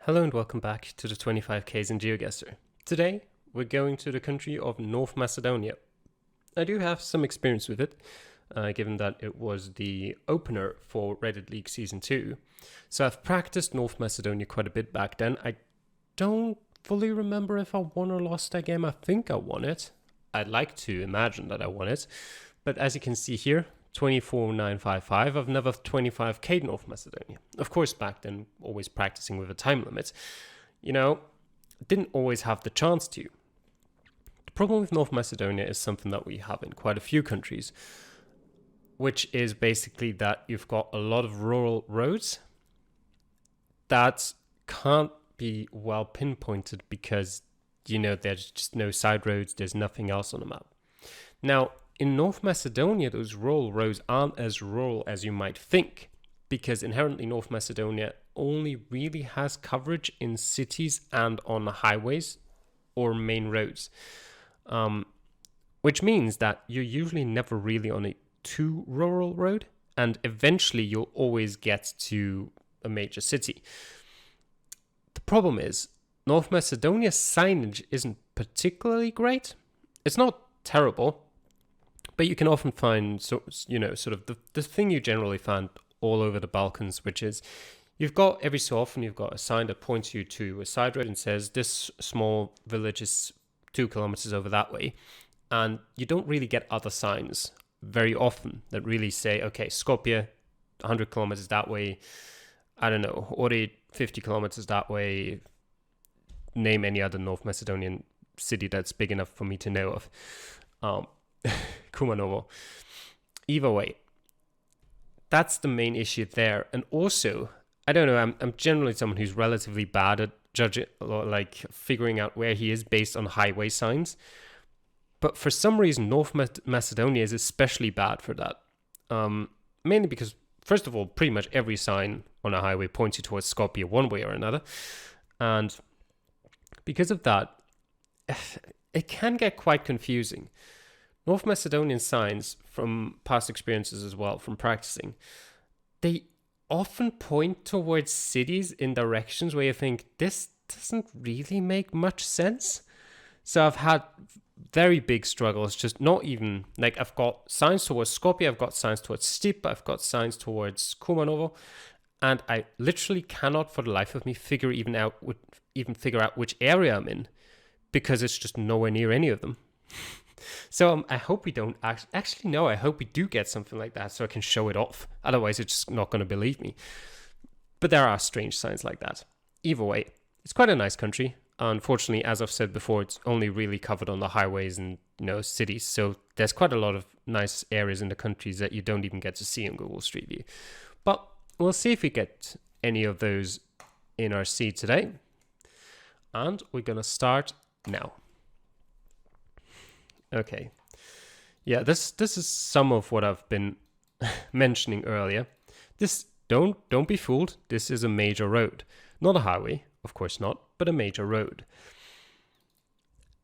Hello and welcome back to the 25Ks in GeoGuessr. Today, we're going to the country of North Macedonia. I do have some experience with it, given that it was the opener for Reddit League Season 2. So I've practiced North Macedonia quite a bit back then. I don't fully remember if I won or lost that game. I think I won it. I'd like to imagine that I won it. But as you can see here, 24,955. I've never 25K'd North Macedonia. Of course, back then, always practicing with a time limit. Didn't always have the chance to. The problem with North Macedonia is something that we have in quite a few countries, which is basically that you've got a lot of rural roads that can't be well pinpointed because, there's just no side roads, there's nothing else on the map. Now, in North Macedonia, those rural roads aren't as rural as you might think, because inherently North Macedonia only really has coverage in cities and on highways or main roads, which means that you're usually never really on a too rural road, and eventually you'll always get to a major city. The problem is, North Macedonia's signage isn't particularly great. It's not terrible, but you can often find, sort of the thing you generally find all over the Balkans, which is every so often you've got a sign that points you to a side road and says this small village is 2 kilometers over that way. And you don't really get other signs very often that really say, okay, Skopje, 100 kilometers that way. I don't know, Ori, 50 kilometers that way. Name any other North Macedonian city that's big enough for me to know of. Kumanovo. Either way, that's the main issue there. And also, I don't know, I'm generally someone who's relatively bad at judging, like figuring out where he is based on highway signs. But for some reason, North Macedonia is especially bad for that. Mainly because, first of all, pretty much every sign on a highway points you towards Skopje one way or another. And because of that, it can get quite confusing. North Macedonian signs, from past experiences as well, from practicing, they often point towards cities in directions where you think, this doesn't really make much sense. So I've had very big struggles, just not even, like I've got signs towards Skopje, I've got signs towards Stip, I've got signs towards Kumanovo, and I literally cannot for the life of me figure out which area I'm in, because it's just nowhere near any of them. So I hope we don't actually no, I hope we do get something like that so I can show it off. Otherwise, it's just not going to believe me. But there are strange signs like that. Either way, it's quite a nice country. Unfortunately, as I've said before, it's only really covered on the highways and cities. So there's quite a lot of nice areas in the countries that you don't even get to see on Google Street View. But we'll see if we get any of those in our seed today. And we're going to start now. Okay, yeah, this is some of what I've been mentioning earlier. Don't be fooled. This is a major road, not a highway, of course not, but a major road.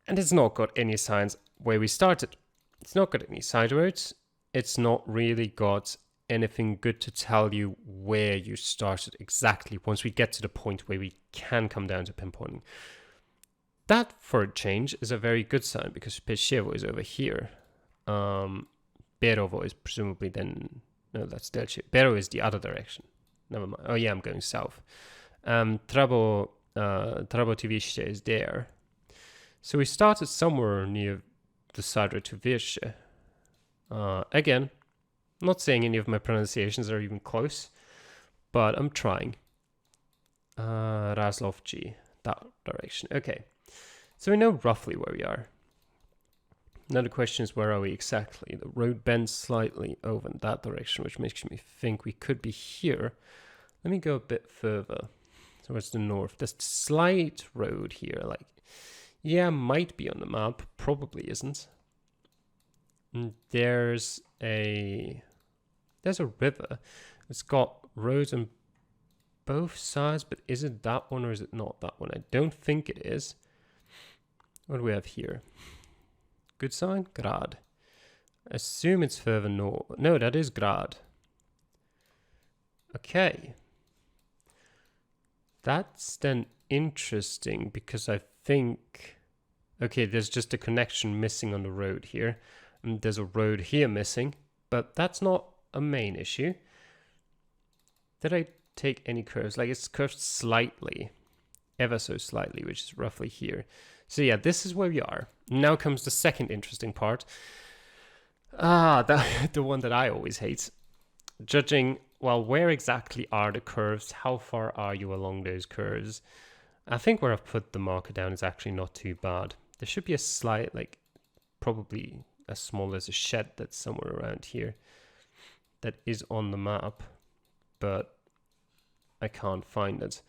And it's not got any signs where we started. It's not got any side roads. It's not really got anything good to tell you where you started exactly once we get to the point where we can come down to pinpointing. That, for a change, is a very good sign because Peševo is over here. Berovo is presumably then... No, that's Delche. Bero is the other direction. Never mind. Oh, yeah, I'm going south. Trabotivište is there. So we started somewhere near the side road to Virše. Again, not saying any of my pronunciations are even close, but I'm trying. Razlovci, that direction. Okay. So we know roughly where we are. Now the question is, where are we exactly? The road bends slightly over in that direction, which makes me think we could be here. Let me go a bit further towards the north. There's a slight road here, might be on the map, probably isn't. And there's a river. It's got roads on both sides, but is it that one or is it not that one? I don't think it is. What do we have here? Good sign? Grad. Assume it's further north. No, that is Grad. Okay. That's then interesting because I think, okay, there's just a connection missing on the road here. And there's a road here missing, but that's not a main issue. Did I take any curves? Like it's curved slightly, ever so slightly, which is roughly here. So yeah, this is where we are. Now comes the second interesting part. The one that I always hate. Judging, well, where exactly are the curves? How far are you along those curves? I think where I've put the marker down is actually not too bad. There should be a slight, like, probably as small as a shed that's somewhere around here that is on the map, but I can't find it.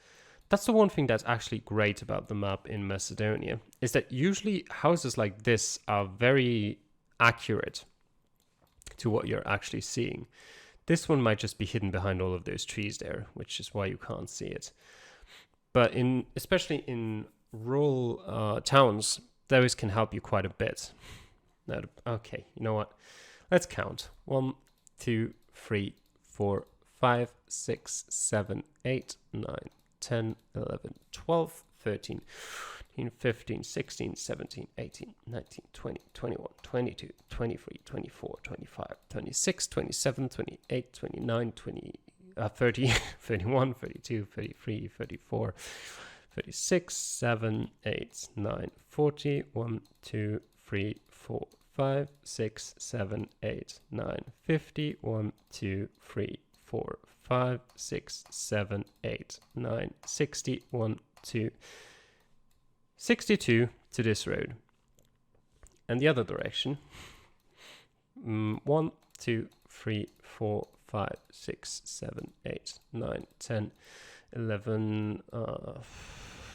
That's the one thing that's actually great about the map in Macedonia, is that usually houses like this are very accurate to what you're actually seeing. This one might just be hidden behind all of those trees there, which is why you can't see it. But especially in rural towns, those can help you quite a bit. Now, okay, you know what? Let's count. 1, 2, 3, 4, 5, 6, 7, 8, 9, 10, 11, 12, 13, 14, 15, 16, 17, 18, 19, 20, 21, 22, 23, 24, 25, 26, 27, 28, 29, 30, 31, 32, 33, 34, 36, 7, 8, 9, 40, 1, 2, 3, 4, 5, 6, 7, 8, 9, 50, 1, 2, 3, 4, 5, 6, 7, 8, 9, 60, 1, 2, 62 to this road. And the other direction, 1, 2, 3, 4, 5, 6, 7, 8, 9, 10, 11,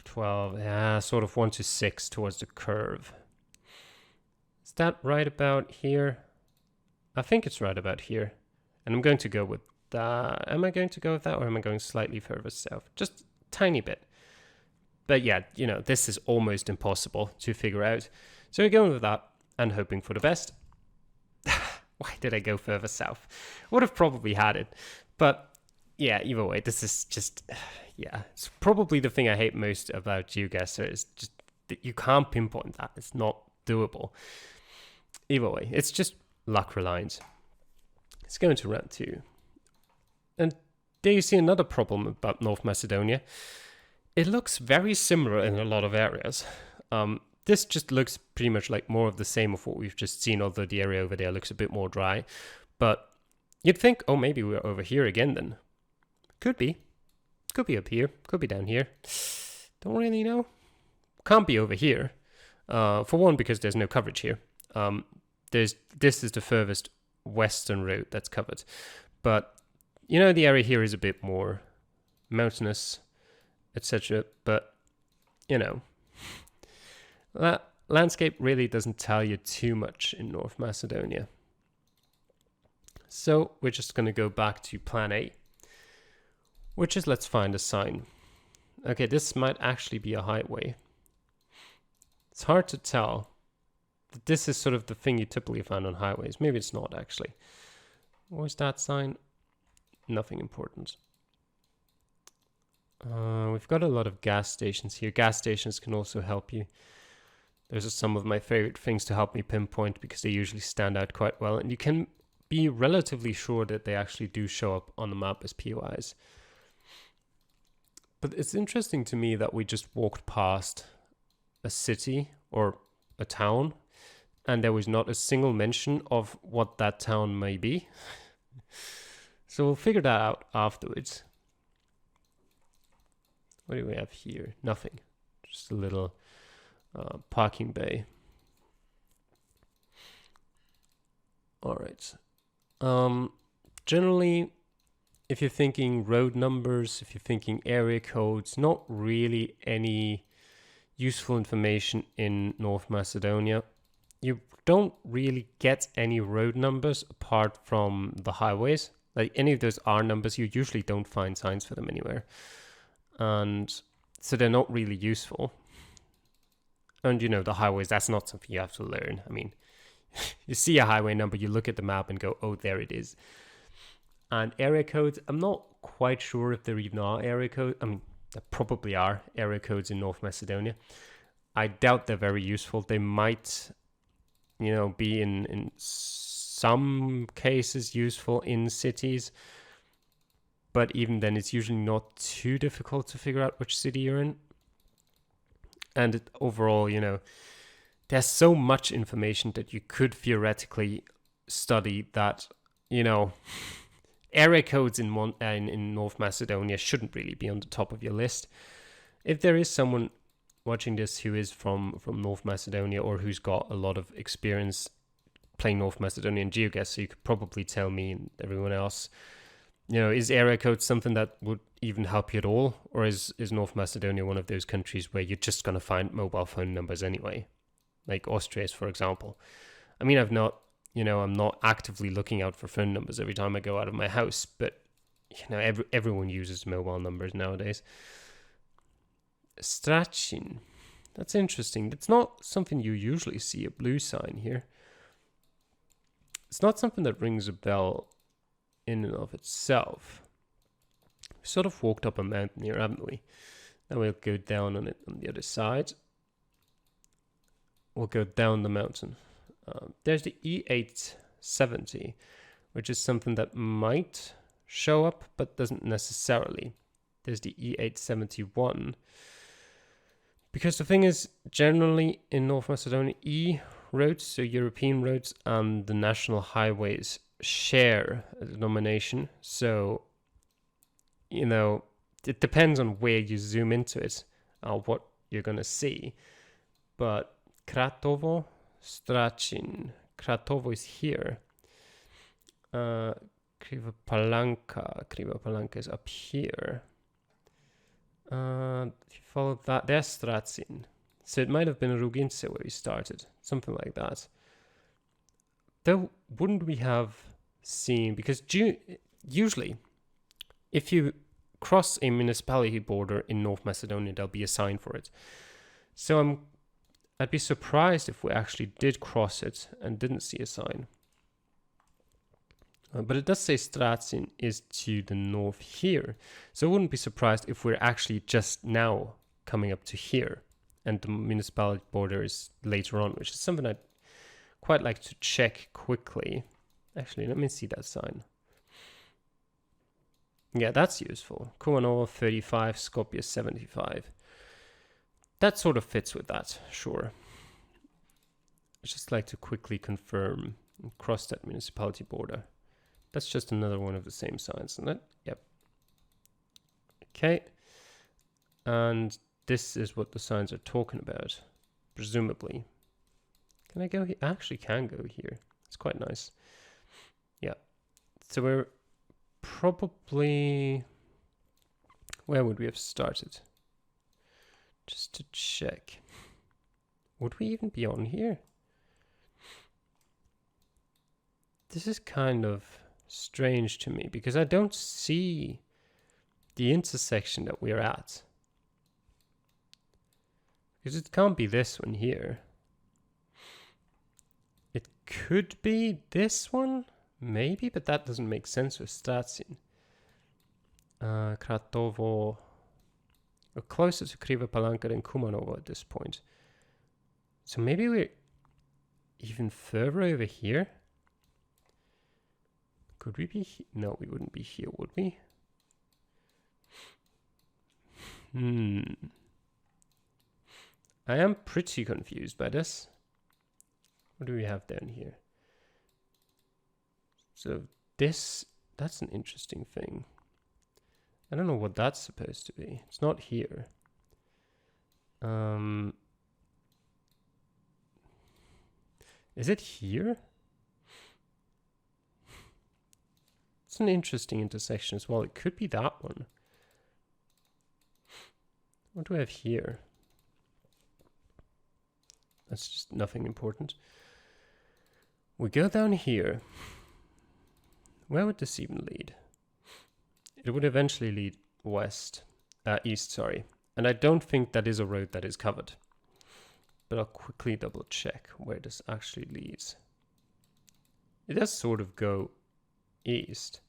12, yeah, sort of 1 to 6 towards the curve. Is that right about here? I think it's right about here. And I'm going to go with that. Am I going to go with that, or am I going slightly further south? Just a tiny bit. But yeah, you know, this is almost impossible to figure out. So we're going with that and hoping for the best. Why did I go further south? Would have probably had it. But yeah, either way, this is just, yeah. It's probably the thing I hate most about GeoGuessr is just that you can't pinpoint that. It's not doable. Either way, it's just luck reliant. Let's go into round 2. And there you see another problem about North Macedonia. It looks very similar in a lot of areas. This just looks pretty much like more of the same of what we've just seen, although the area over there looks a bit more dry. But you'd think, oh, maybe we're over here again then. Could be. Could be up here. Could be down here. Don't really know. Can't be over here. For one, because there's no coverage here. This is the furthest western road that's covered. But, you know, the area here is a bit more mountainous, etc. But, you know, that landscape really doesn't tell you too much in North Macedonia. So we're just going to go back to plan A, which is let's find a sign. Okay, this might actually be a highway. It's hard to tell. This is sort of the thing you typically find on highways. Maybe it's not actually. What's that sign? Nothing important. We've got a lot of gas stations here. Gas stations can also help you. Those are some of my favorite things to help me pinpoint because they usually stand out quite well. And you can be relatively sure that they actually do show up on the map as POIs. But it's interesting to me that we just walked past a city or a town and there was not a single mention of what that town may be. So we'll figure that out afterwards. What do we have here? Nothing. Just a little parking bay. All right. Generally, if you're thinking road numbers, if you're thinking area codes, not really any useful information in North Macedonia. You don't really get any road numbers apart from the highways. Like any of those R numbers, you usually don't find signs for them anywhere. And so they're not really useful. And you know, the highways, that's not something you have to learn. I mean, you see a highway number, you look at the map and go, oh, there it is. And area codes, I'm not quite sure if there even are area codes. I mean, There probably are area codes in North Macedonia. I doubt they're very useful. They might, be in some cases useful in cities, but even then it's usually not too difficult to figure out which city you're in. And overall, there's so much information that you could theoretically study that, area codes in North Macedonia shouldn't really be on the top of your list. If there is someone watching this who is from North Macedonia or who's got a lot of experience playing North Macedonian GeoGuessr, you could probably tell me and everyone else, is area code something that would even help you at all? Or is North Macedonia one of those countries where you're just going to find mobile phone numbers anyway? Like Austria is, for example. I mean, I'm not actively looking out for phone numbers every time I go out of my house, but, everyone uses mobile numbers nowadays. Strachin. That's interesting. That's not something you usually see, a blue sign here. It's not something that rings a bell in and of itself. We sort of walked up a mountain here, haven't we? Now we'll go down on it on the other side. We'll go down the mountain. There's the E870, which is something that might show up, but doesn't necessarily. There's the E871. Because the thing is, generally in North Macedonia, E roads, so European roads, and the national highways share a denomination. So, it depends on where you zoom into it, what you're going to see. But Kratovo, Strachin. Kratovo is here. Kriva Palanka is up here. If you follow that, there's Stracin. So it might have been Rugince where we started, something like that. Though, wouldn't we have seen, because usually, if you cross a municipality border in North Macedonia, there'll be a sign for it. So I'd be surprised if we actually did cross it and didn't see a sign. But it does say Stracin is to the north here. So I wouldn't be surprised if we're actually just now coming up to here and the municipality border is later on, which is something I'd quite like to check quickly. Actually, let me see that sign. Yeah, that's useful. Kumanovo 35, Skopje 75. That sort of fits with that, sure. I'd just like to quickly confirm and cross that municipality border. That's just another one of the same signs, isn't it? Yep. Okay. And this is what the signs are talking about, presumably. Can I go here? I actually can go here. It's quite nice. Yeah. So we're probably... Where would we have started? Just to check. Would we even be on here? This is kind of strange to me because I don't see the intersection that we're at. Because it can't be this one here. It could be this one, maybe, but that doesn't make sense with Stracin. Kratovo. We're closer to Kriva Palanka than Kumanovo at this point. So maybe we're even further over here? Could we be no, we wouldn't be here, would we? I am pretty confused by this. What do we have down here? So that's an interesting thing. I don't know what that's supposed to be. It's not here. Is it here? It's an interesting intersection as well. It could be that one. What do we have here? That's just nothing important. We go down here. Where would this even lead? It would eventually lead east, sorry. And I don't think that is a road that is covered. But I'll quickly double check where this actually leads. It does sort of go east.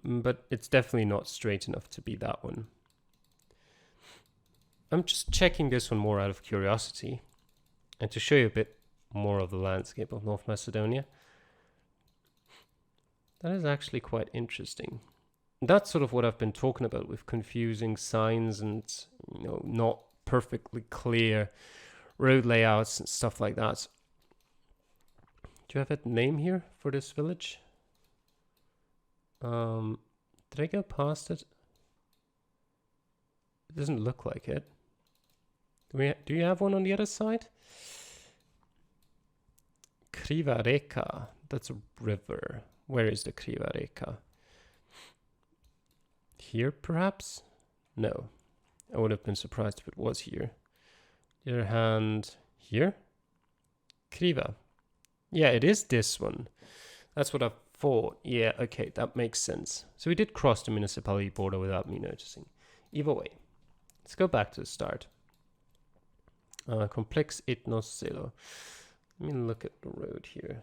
but it's definitely not straight enough to be that one. I'm just checking this one more out of curiosity and to show you a bit more of the landscape of North Macedonia. That is actually quite interesting. That's sort of what I've been talking about with confusing signs and, you know, not perfectly clear road layouts and stuff like that. Do you have a name here for this village? Did I go past it? It doesn't look like it. Do you have one on the other side? Kriva Reka. That's a river. Where is the Kriva Reka? Here, perhaps? No. I would have been surprised if it was here. The other hand, here? Kriva. Yeah, it is this one. That's what I thought. Yeah, okay, that makes sense. So we did cross the municipality border without me noticing. Either way, let's go back to the start. Complex Ethnos Selo. Let me look at the road here.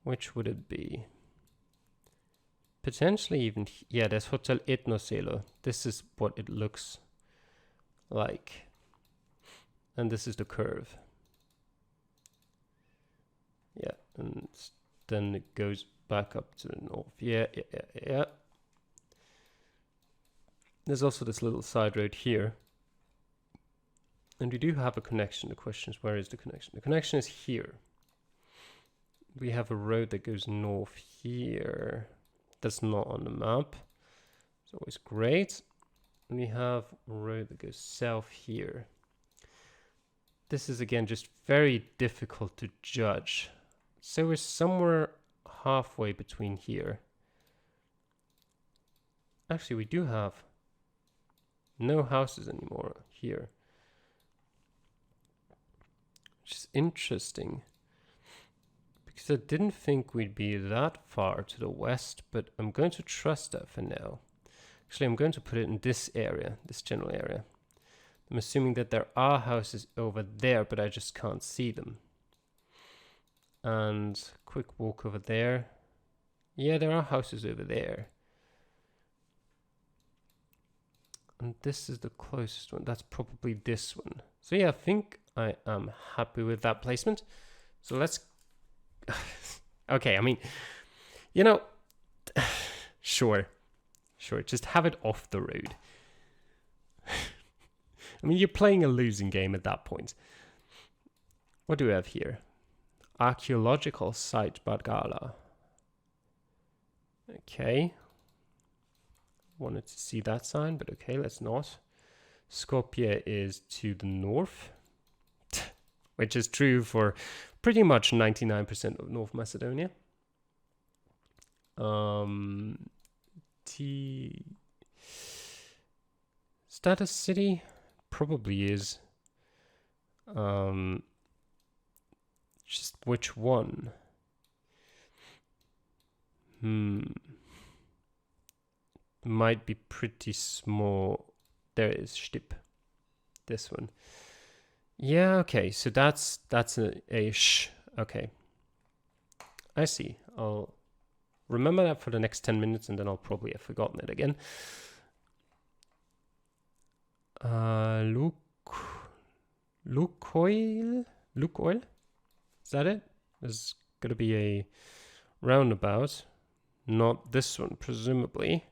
Which would it be? Potentially even, yeah, there's Hotel Ethnoselo. This is what it looks like. And this is the curve. Yeah, and then it goes back up to the north. Yeah. There's also this little side road here. And we do have a connection. The question is, where is the connection? The connection is here. We have a road that goes north here. That's not on the map. It's always great. And we have a road that goes south here. This is again just very difficult to judge. So we're somewhere halfway between here. Actually, we do have no houses anymore here. Which is interesting. Because I didn't think we'd be that far to the west, but I'm going to trust that for now. Actually, I'm going to put it in this area, this general area. I'm assuming that there are houses over there, but I just can't see them. And quick walk over there. Yeah, there are houses over there. And this is the closest one. That's probably this one. So yeah, I think I am happy with that placement. So let's... Okay, I mean, you know, sure, just have it off the road. I mean, you're playing a losing game at that point. What do we have here? Archaeological site Badgala. Okay. Wanted to see that sign, but okay, let's not. Skopje is to the north, which is true for pretty much 99% of North Macedonia. Status city probably is. Just which one? Might be pretty small. There it is, stip. This one. Yeah, okay, so that's a sh. Okay. I see. I'll remember that for the next 10 minutes and then I'll probably have forgotten it again. Lukoil? Is that it? There's gonna be a roundabout. Not this one, presumably.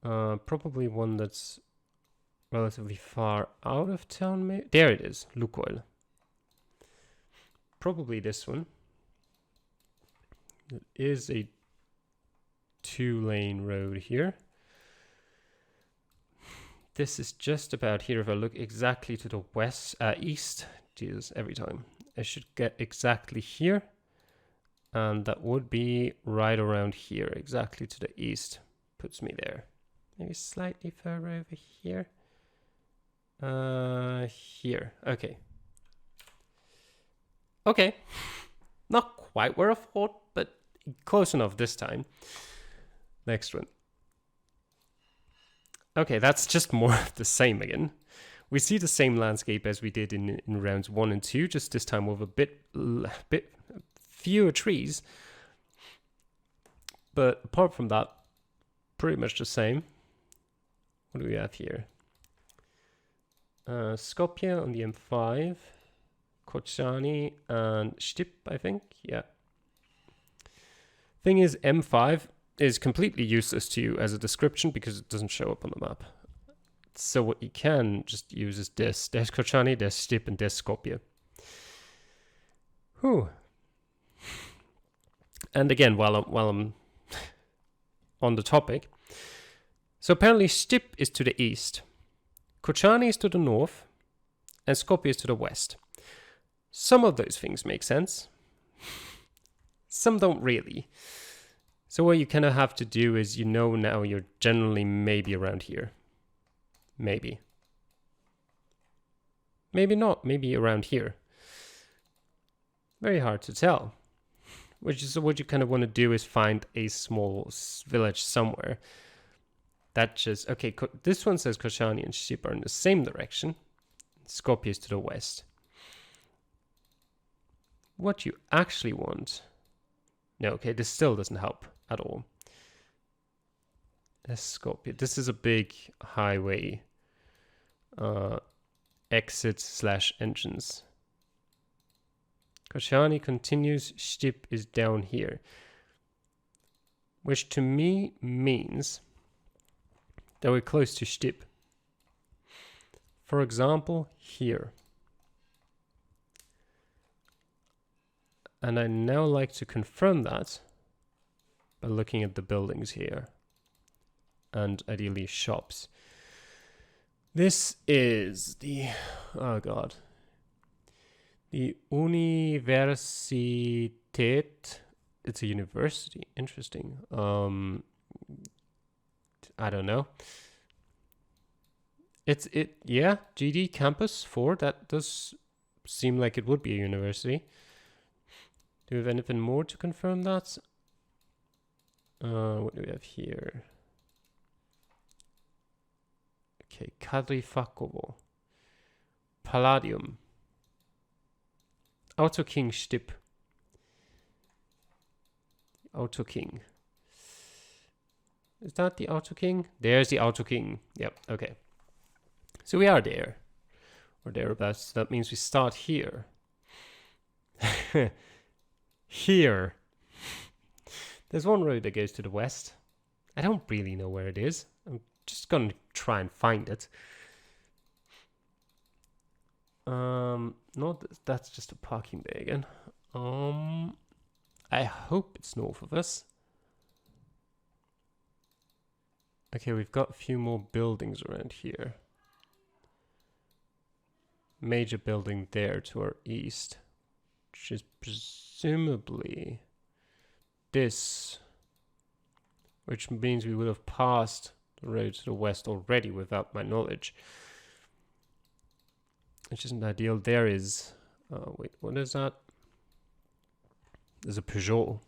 Probably one that's relatively far out of town, maybe? There it is, Lukoil. Probably this one. It is a 2-lane road here. This is just about here. If I look exactly to the west, east, Jesus, every time. I should get exactly here. And that would be right around here, exactly to the east. Puts me there. Maybe slightly further over here. Here. Okay. Okay. Not quite where I thought, but close enough this time. Next one. Okay, that's just more of the same again. We see the same landscape as we did in rounds 1 and 2, just this time with a bit fewer trees. But apart from that, pretty much the same. What do we have here? Skopje on the M5, Kočani and Stip, I think. Yeah. Thing is, M5 is completely useless to you as a description because it doesn't show up on the map. So what you can just use is this. There's Kočani, there's Stip, and there's Skopje. Whew. And again, while I'm on the topic, so apparently Stip is to the east, Kočani is to the north, and Skopje is to the west. Some of those things make sense. Some don't really. So what you kind of have to do is, now you're generally maybe around here. Maybe. Maybe not. Maybe around here. Very hard to tell. Which is what you kind of want to do is find a small village somewhere. That just... Okay, this one says Kočani and Stip are in the same direction. Skopje is to the west. What you actually want... No, okay, this still doesn't help at all. Skopje. This is a big highway. Exit/entrance. Kočani continues, Stip is down here. Which to me means that we're close to Stip. For example, here. And I now like to confirm that by looking at the buildings here. And ideally shops. This is the... Oh god. The Universität. It's a university. Interesting. I don't know. Yeah, GD Campus 4. That does seem like it would be a university. Do we have anything more to confirm that? What do we have here? Okay, Kadrifakovo. Palladium. Auto King Stip. Auto King. Is that the Auto King? There's the Auto King. Yep, okay. So we are there. Or thereabouts. That means we start here. Here. There's one road that goes to the west. I don't really know where it is. I'm just gonna try and find it. No, that's just a parking bay again. I hope it's north of us. Okay, we've got a few more buildings around here. Major building there to our east, which is presumably this, which means we would have passed the road to the west already without my knowledge. Which isn't ideal. There is... wait, what is that? There's a Peugeot.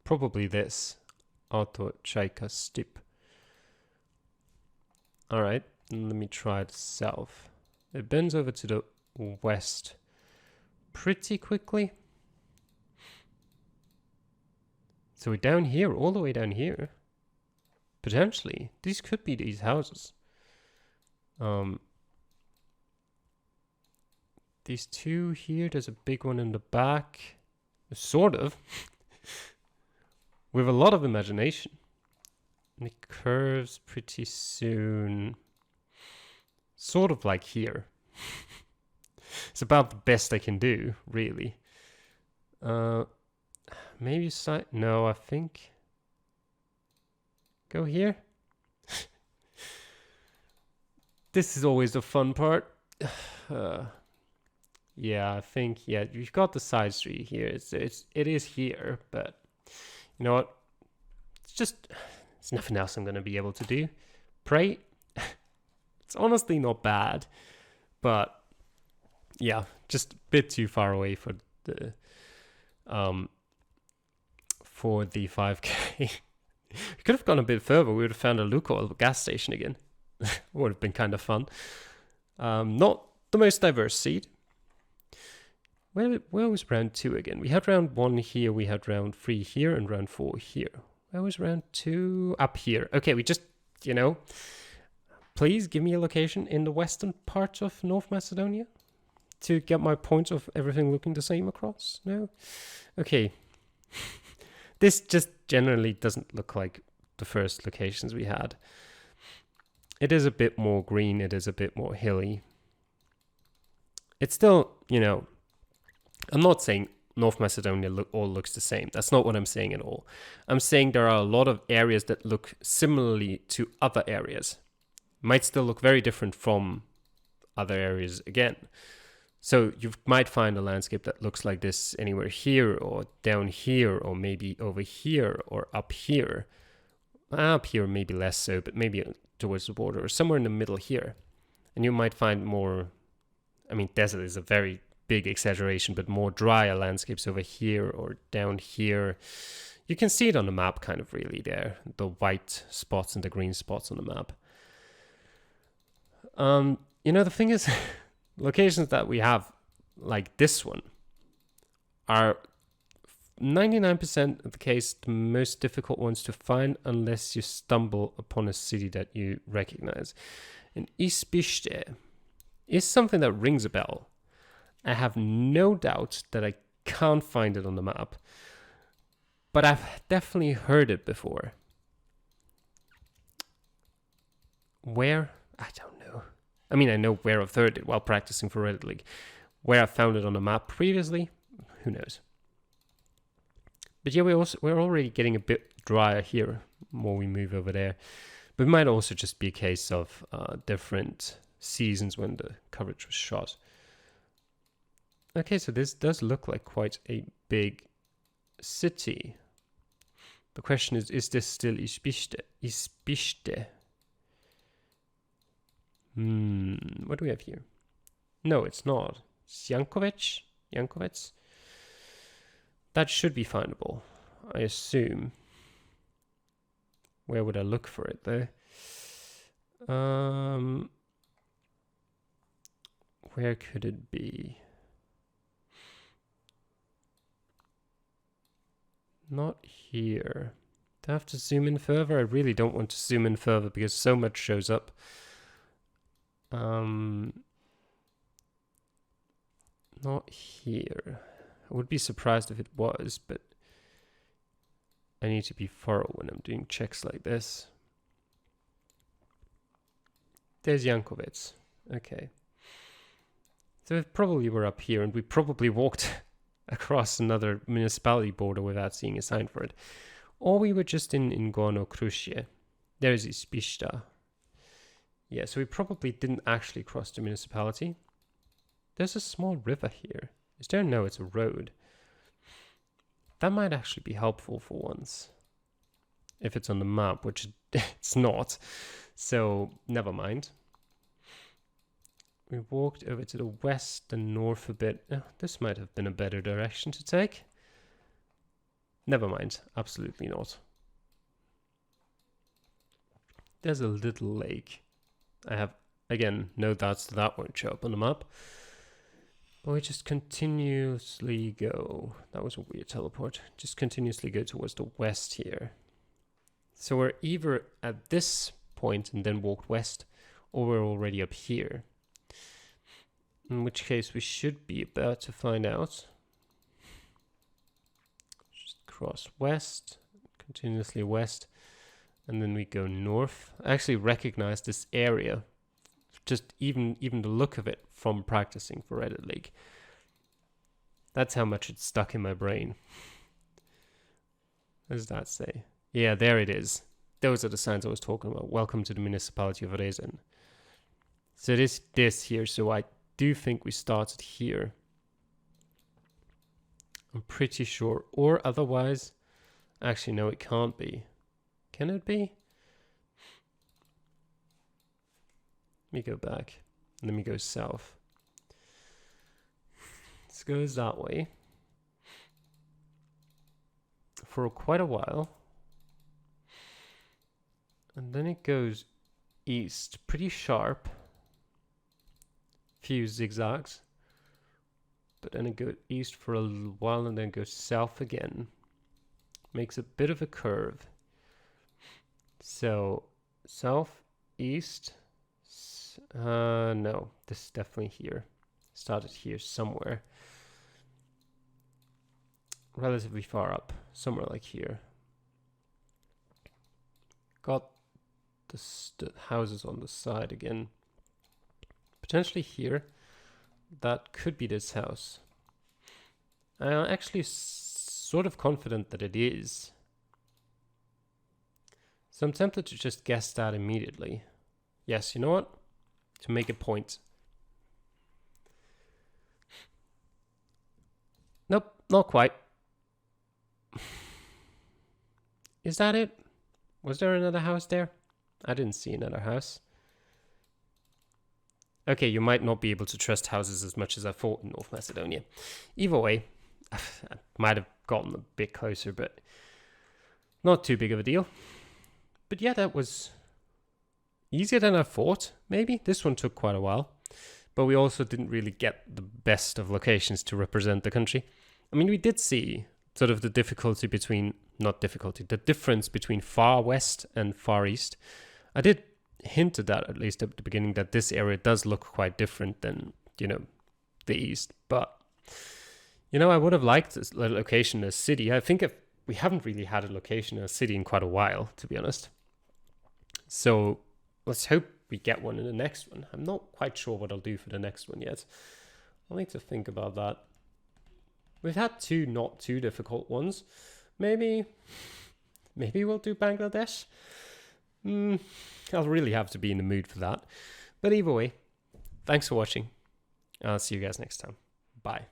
Probably this. Auto Chaika Stip. Alright, let me try the south. It bends over to the west pretty quickly. So we're down here, all the way down here. Potentially. These could be these houses. These two here, there's a big one in the back. Sort of. With a lot of imagination. And it curves pretty soon. Sort of like here. It's about the best I can do, really. Maybe side... No, I think... Go here. This is always the fun part. Yeah, I think, yeah, you've got the side street here. It is here, but you know what? It's nothing else I'm going to be able to do. Pray. It's honestly not bad, but yeah, just a bit too far away for the 5k. We could have gone a bit further. We would have found a Lukoil gas station again. Would have been kind of fun. Not the most diverse seed. where was round 2 again? We had round 1 here, we had round 3 here, and round 4 here. Where was round 2? Up here. Okay, we just, please give me a location in the western part of North Macedonia to get my point of everything looking the same across. No? Okay. This just generally doesn't look like the first locations we had. It is a bit more green, it is a bit more hilly. It's still, I'm not saying North Macedonia all looks the same. That's not what I'm saying at all. I'm saying there are a lot of areas that look similarly to other areas. Might still look very different from other areas again. So you might find a landscape that looks like this anywhere here or down here or maybe over here or up here. Up here maybe less so, but maybe towards the border or somewhere in the middle here. And you might find more, desert is a very big exaggeration, but more drier landscapes over here or down here. You can see it on the map kind of really there, the white spots and the green spots on the map. The thing is, locations that we have, like this one, are 99% of the case the most difficult ones to find unless you stumble upon a city that you recognize. And Ispishte is something that rings a bell. I have no doubt that I can't find it on the map, but I've definitely heard it before. Where? I don't know. I know where I've heard it while practicing for Reddit League. Where I found it on the map previously, who knows? But yeah, we're already getting a bit drier here, more we move over there. But it might also just be a case of different seasons when the coverage was shot. Okay, so this does look like quite a big city. The question is this still Ispishte? Ispishte. What do we have here? No, it's not. It's Jankovic? That should be findable, I assume. Where would I look for it, though? Where could it be? Not here. Do I have to zoom in further? I really don't want to zoom in further because so much shows up. Not here. I would be surprised if it was, but I need to be thorough when I'm doing checks like this. There's Jankovic. Okay. So it probably were up here, and we probably walked across another municipality border without seeing a sign for it. Or we were just in Gorno Krušje. There's Ispishta. Yeah, so we probably didn't actually cross the municipality. There's a small river here. Is there? No, it's a road. That might actually be helpful for once. If it's on the map, which it's not. So, never mind. We walked over to the west and north a bit. Oh, this might have been a better direction to take. Never mind. Absolutely not. There's a little lake. I have, again, no doubts that won't show up on the map. But we just continuously go. That was a weird teleport. Just continuously go towards the west here. So we're either at this point and then walked west, or we're already up here. In which case we should be about to find out. Just cross west, continuously west, and then we go north. I actually recognize this area, just even the look of it from practicing for Reddit League. That's how much it's stuck in my brain. What does that say? Yeah, there it is. Those are the signs I was talking about. Welcome to the municipality of Rezen. So it is this here, so I do think we started here. I'm pretty sure. Or otherwise, actually no, it can't be. Can it be? Let me go back. Let me go south. This goes that way. For quite a while. And then it goes east, pretty sharp. Few zigzags. but then it goes east for a while and then goes south again. Makes a bit of a curve. So south, east, no, this is definitely here. Started here somewhere. Relatively far up, somewhere like here. Got the houses on the side again. Potentially here. That could be this house. I'm actually sort of confident that it is. So I'm tempted to just guess that immediately. Yes, you know what? To make a point. Nope, not quite. Is that it? Was there another house there? I didn't see another house. Okay, you might not be able to trust houses as much as I thought in North Macedonia. Either way, I might have gotten a bit closer, but not too big of a deal. But yeah, that was easier than I thought, maybe. This one took quite a while. But we also didn't really get the best of locations to represent the country. I mean, we did see sort of the difficulty between, not difficulty, the difference between far west and far east. I did hint at that, at least at the beginning, that this area does look quite different than, you know, the east. But, you know, I would have liked this location in a city. I think we haven't really had a location in a city in quite a while, to be honest. So let's hope we get one in the next one. I'm not quite sure what I'll do for the next one yet. I'll need to think about that. We've had two not too difficult ones. Maybe we'll do Bangladesh. I'll really have to be in the mood for that. But either way, thanks for watching. I'll see you guys next time. Bye.